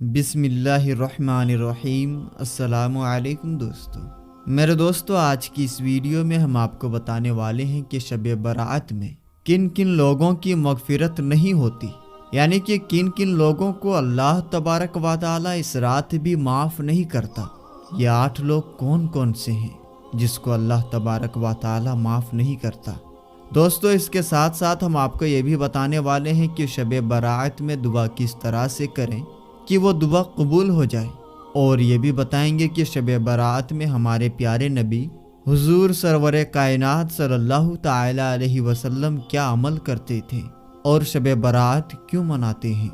बिस्मिल्लाहिर्रहमानिर्रहीम। अस्सलामु अलैकुम दोस्तों। मेरे दोस्तों, आज की इस वीडियो में हम आपको बताने वाले हैं कि शब बरात में किन किन लोगों की मगफिरत नहीं होती, यानी कि किन किन लोगों को अल्लाह तबारक व तआला इस रात भी माफ़ नहीं करता। ये 8 लोग कौन कौन से हैं जिसको अल्लाह तबारक व तआला माफ़ नहीं करता। दोस्तों, इसके साथ साथ हम आपको ये भी बताने वाले हैं कि शब बरात में दुआ किस तरह से करें कि वो दुआ कबूल हो जाए, और ये भी बताएंगे कि शब बरात में हमारे प्यारे नबी हुजूर सरवर कायनात सल्लल्लाहु ताला अलैहि वसल्लम क्या अमल करते थे और शब बरात क्यों मनाते हैं।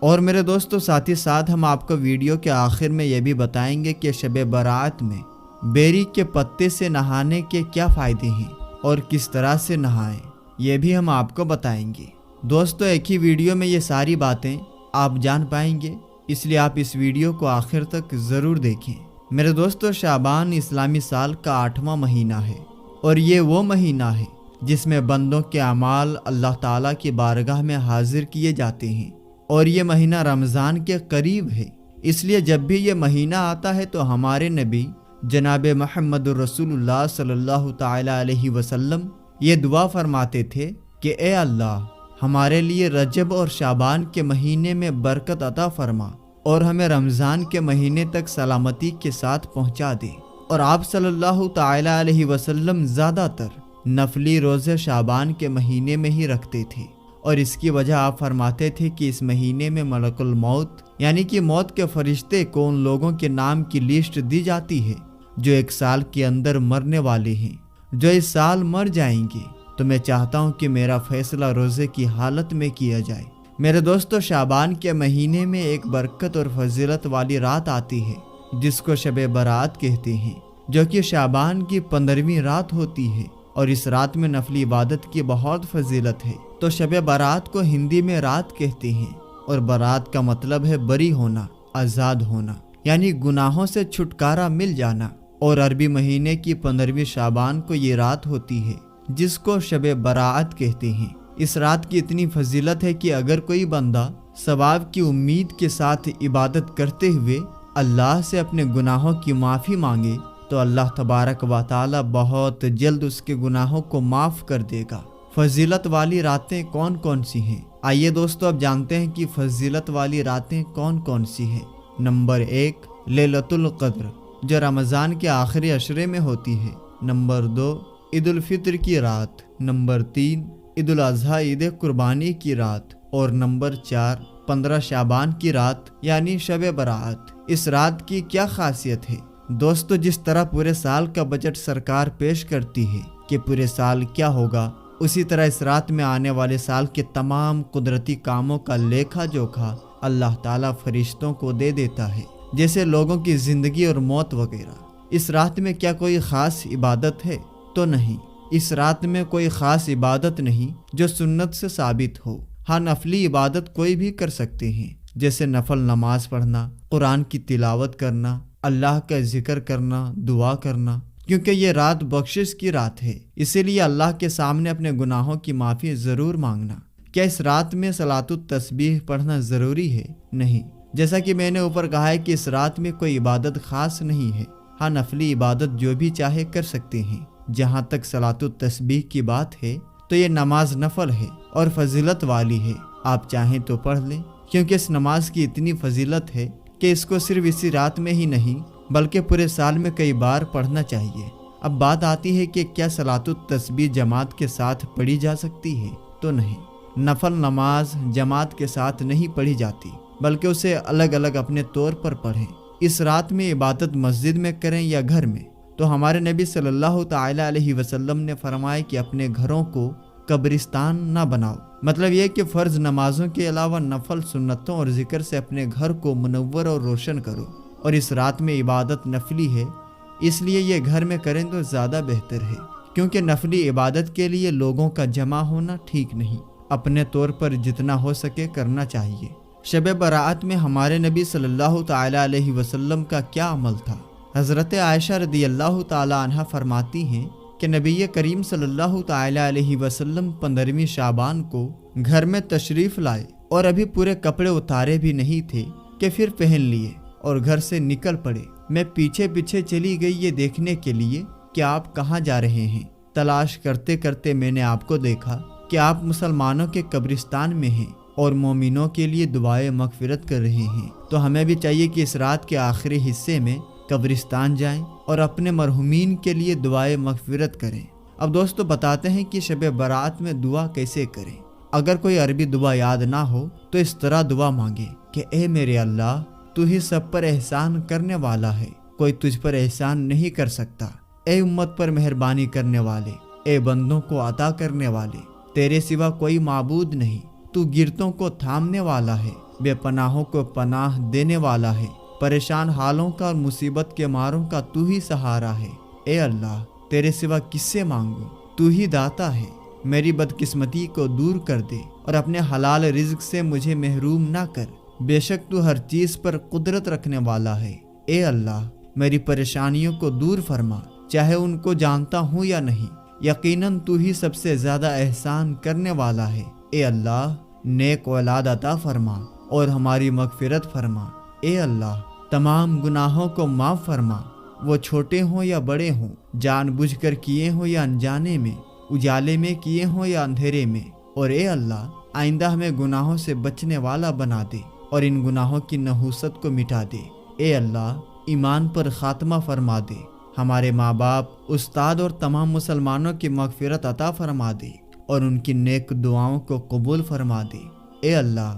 और मेरे दोस्तों, साथ ही साथ हम आपको वीडियो के आखिर में ये भी बताएंगे कि शब बरात में बेरी के पत्ते से नहाने के क्या फ़ायदे हैं और किस तरह से नहाएं, ये भी हम आपको बताएंगे। दोस्तों, एक ही वीडियो में ये सारी बातें आप जान पाएंगे, इसलिए आप इस वीडियो को आखिर तक ज़रूर देखें। मेरे दोस्तों, शाबान इस्लामी साल का 8वां महीना है और ये वो महीना है जिसमें बंदों के अमाल अल्लाह ताला की बारगाह में हाजिर किए जाते हैं, और ये महीना रमज़ान के करीब है। इसलिए जब भी ये महीना आता है तो हमारे नबी जनाब मुहम्मदुर रसूलुल्लाह सल्लल्लाहु ताला अलैहि वसल्लम ये दुआ फरमाते थे कि ए अल्लाह, हमारे लिए रजब और शाबान के महीने में बरकत अता फरमा और हमें रमज़ान के महीने तक सलामती के साथ पहुंचा दे। और आप सल्लल्लाहु ताला अलैहि वसल्लम ज़्यादातर नफली रोज़े शाबान के महीने में ही रखते थे, और इसकी वजह आप फरमाते थे कि इस महीने में मलकुल मौत यानी कि मौत के फरिश्ते को उन लोगों के नाम की लिस्ट दी जाती है जो 1 साल के अंदर मरने वाले हैं, जो इस साल मर जाएंगे। तो मैं चाहता हूँ कि मेरा फैसला रोज़े की हालत में किया जाए। मेरे दोस्तों, शाबान के महीने में एक बरकत और फजीलत वाली रात आती है जिसको शब बरात कहते हैं, जो कि शाबान की 15वीं रात होती है, और इस रात में नफली इबादत की बहुत फजीलत है। तो शब बरात को हिंदी में रात कहते हैं, और बरात का मतलब है बरी होना, आज़ाद होना, यानी गुनाहों से छुटकारा मिल जाना। और अरबी महीने की 15वीं शाबान को ये रात होती है जिसको शब बरात कहते हैं। इस रात की इतनी फजीलत है कि अगर कोई बंदा सवाब की उम्मीद के साथ इबादत करते हुए अल्लाह से अपने गुनाहों की माफ़ी मांगे तो अल्लाह तबारक व तआला बहुत जल्द उसके गुनाहों को माफ़ कर देगा। फजीलत वाली रातें कौन कौन सी हैं? आइए दोस्तों, अब जानते हैं कि फजीलत वाली रातें कौन कौन सी हैं। नंबर 1, लैलतुल क़द्र, जो रमज़ान के आखिरी अशरे में होती है। नंबर 2, ईद उल फित्र की रात। नंबर 3, ईद उल अज़हा ईद कुर्बानी की रात। और नंबर 4, 15 शाबान की रात यानी शब बरात। इस रात की क्या खासियत है? दोस्तों, जिस तरह पूरे साल का बजट सरकार पेश करती है कि पूरे साल क्या होगा, उसी तरह इस रात में आने वाले साल के तमाम कुदरती कामों का लेखा जोखा अल्लाह ताला फरिश्तों को दे देता है, जैसे लोगों की ज़िंदगी और मौत वगैरह। इस रात में क्या कोई ख़ास इबादत है? तो नहीं, इस रात में कोई ख़ास इबादत नहीं जो सुन्नत से साबित हो। हाँ, नफली इबादत कोई भी कर सकते हैं, जैसे नफल नमाज पढ़ना, कुरान की तिलावत करना, अल्लाह का जिक्र करना, दुआ करना, क्योंकि ये रात बख्शिश की रात है। इसीलिए अल्लाह के सामने अपने गुनाहों की माफ़ी ज़रूर मांगना। क्या इस रात में सलातुत तस्बीह पढ़ना ज़रूरी है? नहीं। जैसा कि मैंने ऊपर कहा है कि इस रात में कोई इबादत ख़ास नहीं है। हाँ, नफली इबादत जो भी चाहे कर सकते हैं। जहाँ तक सलातुत तस्बीह की बात है तो ये नमाज नफल है और फजीलत वाली है, आप चाहें तो पढ़ लें, क्योंकि इस नमाज की इतनी फजीलत है कि इसको सिर्फ इसी रात में ही नहीं बल्कि पूरे साल में कई बार पढ़ना चाहिए। अब बात आती है कि क्या सलातुत तस्बीह जमात के साथ पढ़ी जा सकती है? तो नहीं, नफल नमाज जमात के साथ नहीं पढ़ी जाती, बल्कि उसे अलग अलग अपने तौर पर पढ़ें। इस रात में इबादत मस्जिद में करें या घर में, तो हमारे नबी सल्लल्लाहु ताला अलैहि वसल्लम ने फरमाया कि अपने घरों को कब्रिस्तान ना बनाओ। मतलब यह कि फ़र्ज नमाजों के अलावा नफल सुन्नतों और जिक्र से अपने घर को मुनव्वर और रोशन करो। और इस रात में इबादत नफली है, इसलिए ये घर में करें तो ज़्यादा बेहतर है, क्योंकि नफली इबादत के लिए लोगों का जमा होना ठीक नहीं। अपने तौर पर जितना हो सके करना चाहिए। शब बरात में हमारे नबी सल्लल्लाहु ताला अलैहि वसल्लम का क्या अमल था? हज़रत आयशा रदियल्लाहु ताला अन्हा फरमाती हैं कि नबी करीम सल्लल्लाहु ताला अलैहि वसल्लम 15वीं शाबान को घर में तशरीफ़ लाए और अभी पूरे कपड़े उतारे भी नहीं थे कि फिर पहन लिए और घर से निकल पड़े। मैं पीछे पीछे चली गई ये देखने के लिए कि आप कहाँ जा रहे हैं। तलाश करते करते मैंने आपको देखा कि आप मुसलमानों के कब्रिस्तान में हैं और मोमिनों के लिए दुआए मगफिरत कर रहे हैं। तो हमें भी चाहिए कि इस रात के आखिरी हिस्से में कब्रिस्तान जाएं और अपने मरहुमीन के लिए दुआए मगफिरत करें। अब दोस्तों बताते हैं कि शब बारात में दुआ कैसे करें। अगर कोई अरबी दुआ याद ना हो तो इस तरह दुआ मांगे कि ए मेरे अल्लाह, तू ही सब पर एहसान करने वाला है, कोई तुझ पर एहसान नहीं कर सकता। ए उम्मत पर मेहरबानी करने वाले, ए बंदों को अता करने वाले, तेरे सिवा कोई माबूद नहीं। तू गिरतों को थामने वाला है, बेपनाहों को पनाह देने वाला है, परेशान हालों का और मुसीबत के मारों का तू ही सहारा है। ए अल्लाह, तेरे सिवा किससे मांगू, तू ही दाता है। मेरी बदकिस्मती को दूर कर दे और अपने हलाल रिज्क से मुझे महरूम ना कर। बेशक तू हर चीज पर कुदरत रखने वाला है। ए अल्लाह, मेरी परेशानियों को दूर फरमा, चाहे उनको जानता हूँ या नहीं। यकीनन तू ही सबसे ज्यादा एहसान करने वाला है। ए अल्लाह, नेक औलाद अता फरमा और हमारी मगफिरत फरमा। ए अल्लाह, तमाम गुनाहों को माफ फरमा, वो छोटे हों या बड़े हों, जानबूझकर किए हों या अनजाने में, उजाले में किए हों या अंधेरे में। और ए अल्लाह, आइंदा हमें गुनाहों से बचने वाला बना दे और इन गुनाहों की नहूसत को मिटा दे। ए अल्लाह, ईमान पर खात्मा फरमा दे, हमारे माँ बाप, उस्ताद और तमाम मुसलमानों की मगफिरत अता फरमा दे और उनकी नेक दुआओं को कबूल फरमा दे। ए अल्लाह,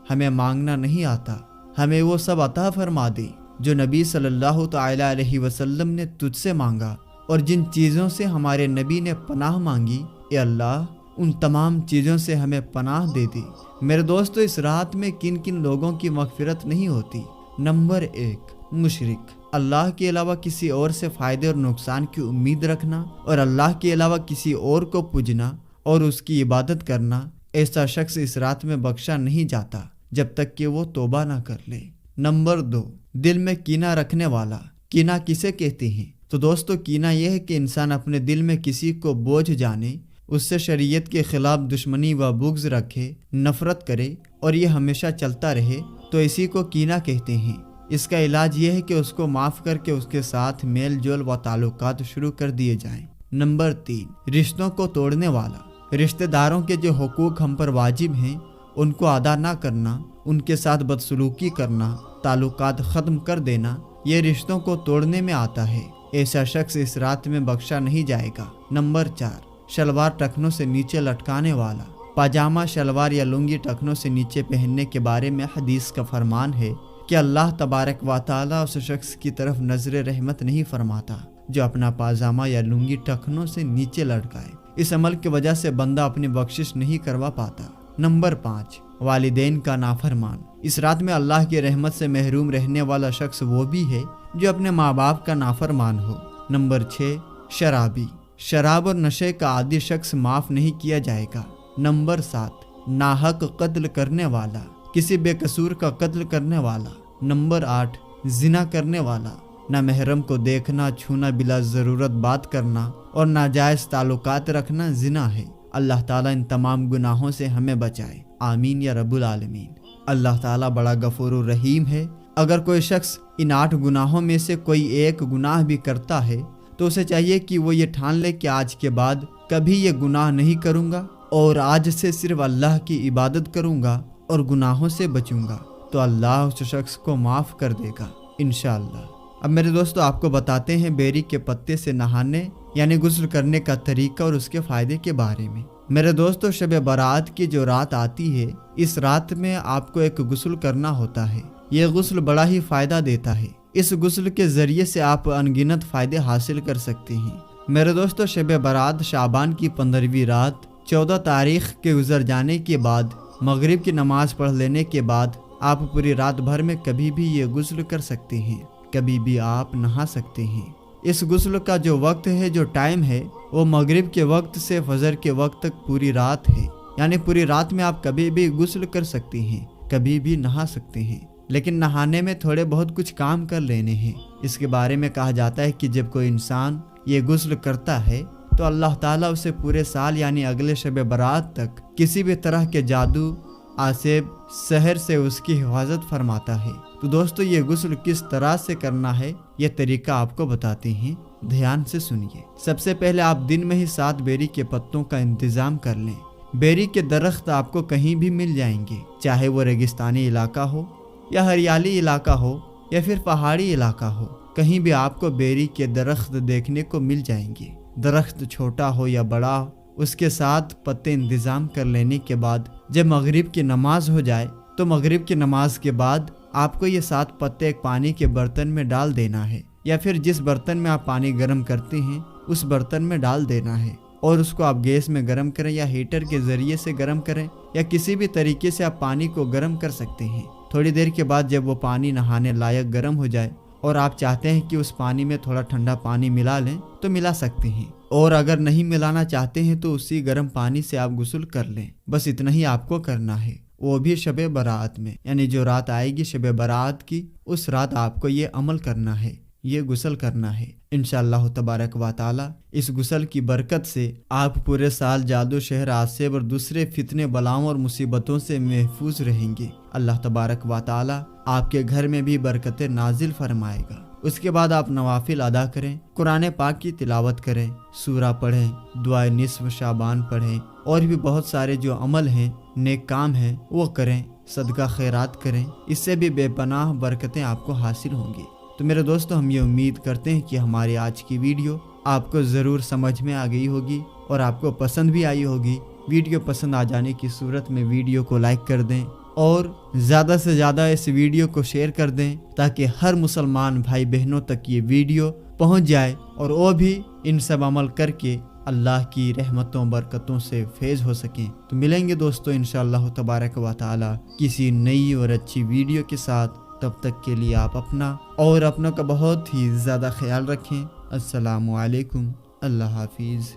हमें मांगना नहीं आता, हमें वो सब अता फरमा दे जो नबी सल्लल्लाहु तआला अलैहि वसल्लम ने तुझसे मांगा और जिन चीज़ों से हमारे नबी ने पनाह मांगी। ए अल्लाह, उन तमाम चीज़ों से हमें पनाह दे दे। मेरे दोस्तों, इस रात में किन किन लोगों की मगफिरत नहीं होती। नंबर 1, मुशरिक, अल्लाह के अलावा किसी और से फ़ायदे और नुकसान की उम्मीद रखना और अल्लाह के अलावा किसी और को पूजना और उसकी इबादत करना। ऐसा शख्स इस रात में बख्शा नहीं जाता जब तक कि वो तौबा ना कर ले। नंबर 2, दिल में कीना रखने वाला। कीना किसे कहते हैं? तो दोस्तों, कीना यह है कि इंसान अपने दिल में किसी को बोझ जाने, उससे शरीयत के खिलाफ दुश्मनी व बुग़्ज़ रखे, नफरत करे और ये हमेशा चलता रहे, तो इसी को कीना कहते हैं। इसका इलाज यह है कि उसको माफ़ करके उसके साथ मेल जोल व ताल्लुकात शुरू कर दिए जाएं। नंबर 3, रिश्तों को तोड़ने वाला। रिश्तेदारों के जो हुकूक हम पर वाजिब हैं उनको अदा ना करना, उनके साथ बदसलूकी करना, ताल्लुकात ख़त्म कर देना, ये रिश्तों को तोड़ने में आता है। ऐसा शख्स इस रात में बख्शा नहीं जाएगा। नंबर 4, शलवार टखनों से नीचे लटकाने वाला। पाजामा, शलवार या लुंगी टखनों से नीचे पहनने के बारे में हदीस का फरमान है कि अल्लाह तबारक व तआला उस शख्स की तरफ नजर रहमत नहीं फरमाता जो अपना पाजामा या लुंगी टखनों से नीचे लटकाए। इस अमल की वजह से बंदा अपनी बख्शिश नहीं करवा पाता। नंबर 5, वालिदैन का नाफरमान। इस रात में अल्लाह की रहमत से महरूम रहने वाला शख्स वो भी है जो अपने माँ बाप का नाफरमान हो। नंबर 6, शराबी। शराब और नशे का आदी शख्स माफ़ नहीं किया जाएगा। नंबर 7, नाहक कत्ल करने वाला, किसी बेकसूर का कत्ल करने वाला। नंबर 8, जिना करने वाला। ना महरम को देखना, छूना, बिला ज़रूरत बात करना और नाजायज़ ताल्लुकात रखना जिना है। अल्लाह ताला इन तमाम गुनाहों से हमें बचाए, आमीन या रब्बुल आलमीन। अल्लाह ताला बड़ा गफूर रहीम है। अगर कोई शख्स इन 8 गुनाहों में से कोई एक गुनाह भी करता है तो उसे चाहिए कि वो ये ठान ले कि आज के बाद कभी ये गुनाह नहीं करूँगा और आज से सिर्फ अल्लाह की इबादत करूँगा और गुनाहों से बचूँगा, तो अल्लाह उस शख्स को माफ़ कर देगा इंशाअल्लाह। अब मेरे दोस्तों, आपको बताते हैं बेरी के पत्ते से नहाने यानी गुस्ल करने का तरीका और उसके फ़ायदे के बारे में। मेरे दोस्तों, शब बारात की जो रात आती है, इस रात में आपको एक गुस्ल करना होता है। यह गुस्ल बड़ा ही फ़ायदा देता है। इस गुस्ल के ज़रिए से आप अनगिनत फ़ायदे हासिल कर सकते हैं। मेरे दोस्तों, शब बारात शाबान की 15वीं रात 14 तारीख के गुजर जाने के बाद, मगरिब की नमाज पढ़ लेने के बाद आप पूरी रात भर में कभी भी ये गुस्ल कर सकते हैं, कभी भी आप नहा सकते हैं। इस गुस्ल का जो वक्त है, जो टाइम है, वो मगरिब के वक्त से फजर के वक्त तक पूरी रात है। यानी पूरी रात में आप कभी भी गुस्ल कर सकते हैं, कभी भी नहा सकते हैं। लेकिन नहाने में थोड़े बहुत कुछ काम कर लेने हैं। इसके बारे में कहा जाता है कि जब कोई इंसान ये गुस्ल करता है तो अल्लाह ताला उसे पूरे साल यानी अगले शब बारात तक किसी भी तरह के जादू, आसेब, सहर से उसकी हिफाजत फरमाता है। تو دوستو یہ غسل کس طرح سے کرنا ہے یہ طریقہ آپ کو بتاتے ہیں، دھیان سے سنیے۔ سب سے پہلے آپ دن میں ہی 7 بیری کے پتوں کا انتظام کر لیں۔ بیری کے درخت آپ کو کہیں بھی مل جائیں گے، چاہے وہ ریگستانی علاقہ ہو یا ہریالی علاقہ ہو یا پھر پہاڑی علاقہ ہو، کہیں بھی آپ کو بیری کے درخت دیکھنے کو مل جائیں گے۔ درخت چھوٹا ہو یا بڑا ہو، اس کے ساتھ پتے انتظام کر لینے کے بعد جب مغرب کی نماز ہو جائے تو مغرب کی نماز کے بعد آپ کو یہ 7 پتے ایک پانی کے برتن میں ڈال دینا ہے، یا پھر جس برتن میں آپ پانی گرم کرتے ہیں اس برتن میں ڈال دینا ہے، اور اس کو آپ گیس میں گرم کریں یا ہیٹر کے ذریعے سے گرم کریں، یا کسی بھی طریقے سے آپ پانی کو گرم کر سکتے ہیں۔ تھوڑی دیر کے بعد جب وہ پانی نہانے لائق گرم ہو جائے اور آپ چاہتے ہیں کہ اس پانی میں تھوڑا ٹھنڈا پانی ملا لیں تو ملا سکتے ہیں، اور اگر نہیں ملانا چاہتے ہیں تو اسی گرم پانی سے آپ غسل کر لیں۔ بس اتنا ہی آپ کو کرنا ہے، وہ بھی شب برات میں، یعنی جو رات آئے گی شب برات کی، اس رات آپ کو یہ عمل کرنا ہے، یہ غسل کرنا ہے۔ انشاءاللہ تبارک و تعالی اس غسل کی برکت سے آپ پورے سال جادو شہر آسیب اور دوسرے فتنے بلاؤں اور مصیبتوں سے محفوظ رہیں گے۔ اللہ تبارک و تعالی آپ کے گھر میں بھی برکتیں نازل فرمائے گا۔ اس کے بعد آپ نوافل ادا کریں، قرآن پاک کی تلاوت کریں، سورہ پڑھیں، دعائے نصف شعبان پڑھیں، اور بھی بہت سارے جو عمل ہیں، نیک کام ہیں وہ کریں، صدقہ خیرات کریں، اس سے بھی بے پناہ برکتیں آپ کو حاصل ہوں گی۔ تو میرے دوستو، ہم یہ امید کرتے ہیں کہ ہماری آج کی ویڈیو آپ کو ضرور سمجھ میں آ گئی ہوگی اور آپ کو پسند بھی آئی ہوگی۔ ویڈیو پسند آ جانے کی صورت میں ویڈیو کو لائک کر دیں اور زیادہ سے زیادہ اس ویڈیو کو شیئر کر دیں تاکہ ہر مسلمان بھائی بہنوں تک یہ ویڈیو پہنچ جائے اور وہ بھی ان سب عمل کر کے اللہ کی رحمتوں برکتوں سے فیض ہو سکیں۔ تو ملیں گے دوستو انشاءاللہ تبارک و تعالی کسی نئی اور اچھی ویڈیو کے ساتھ۔ تب تک کے لیے آپ اپنا اور اپنوں کا بہت ہی زیادہ خیال رکھیں۔ السلام علیکم، اللہ حافظ۔